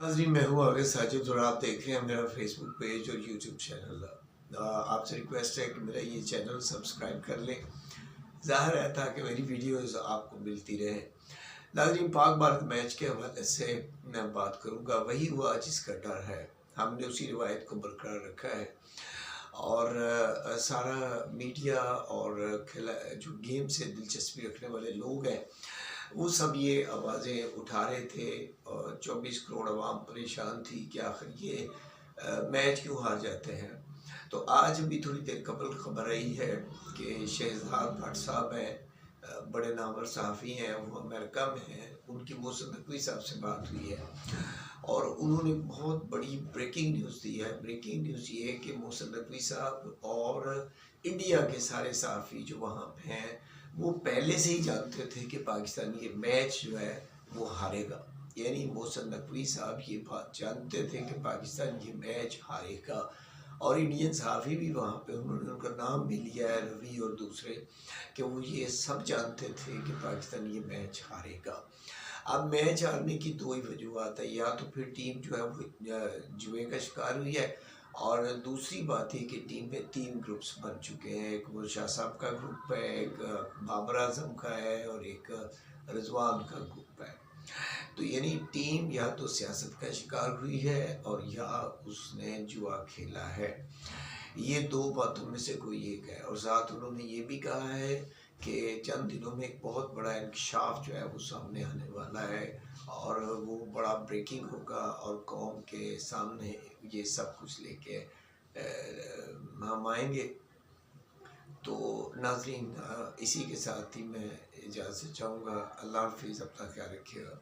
नाज़रीन, मैं हूँ आगे साजिद और आप देख रहे हैं मेरा फेसबुक पेज और यूट्यूब चैनल। आपसे रिक्वेस्ट है कि मेरा ये चैनल सब्सक्राइब कर लें। ज़ाहिर है ताकि मेरी वीडियोस आपको मिलती रहे। नाज़रीन, पाक भारत मैच के हवाले से मैं बात करूँगा। वही हुआ जिसका डर है, हमने उसी रिवायत को बरकरार रखा है। और सारा मीडिया और खिला जो गेम से दिलचस्पी रखने वाले लोग हैं वो सब ये आवाज़ें उठा रहे थे और 24 करोड़ आवाम परेशान थी कि आखिर ये मैच क्यों हार जाते हैं। तो आज भी थोड़ी देर कबल खबर आई है कि शहजाद भट्ट साहब हैं, बड़े नामवर सहाफ़ी हैं, वो अमेरिका में हैं। उनकी मोहसिन नकवी साहब से बात हुई है और उन्होंने बहुत बड़ी ब्रेकिंग न्यूज़ दी है। ब्रेकिंग न्यूज़ ये है कि मोहसिन नकवी साहब और इंडिया के सारे सहाफ़ी जो वहाँ पे हैं वो पहले से ही जानते थे कि पाकिस्तान ये मैच जो है वो हारेगा। यानी मोहसिन नकवी साहब ये बात जानते थे कि पाकिस्तान ये मैच हारेगा और इंडियन सहाफ़ी भी वहाँ पे उन्होंने उनका नाम भी लिया है, रवि और दूसरे, कि वो ये सब जानते थे कि पाकिस्तान ये मैच हारेगा। अब मैच हारने की दो ही वजूहत है, या तो फिर टीम जो है वो जुए का शिकार हुई है और दूसरी बात है कि टीम में 3 ग्रुप्स बन चुके हैं। एक वो शाह साहब का ग्रुप है, एक बाबर आजम का है और एक रिजवान का ग्रुप है। तो यानी टीम या तो सियासत का शिकार हुई है और या उसने जुआ खेला है। ये दो बातों में से कोई एक है। और साथ उन्होंने ये भी कहा है कि चंद दिनों में एक बहुत बड़ा इंकशाफ जो है वो सामने आने वाला है और वो बड़ा ब्रेकिंग होगा और कौम के सामने ये सब कुछ लेके हम आएंगे। तो नाज़रीन, इसी के साथ ही मैं इजाज़त चाहूँगा। अल्लाह हाफ़िज़, अपना ख्याल रखिएगा।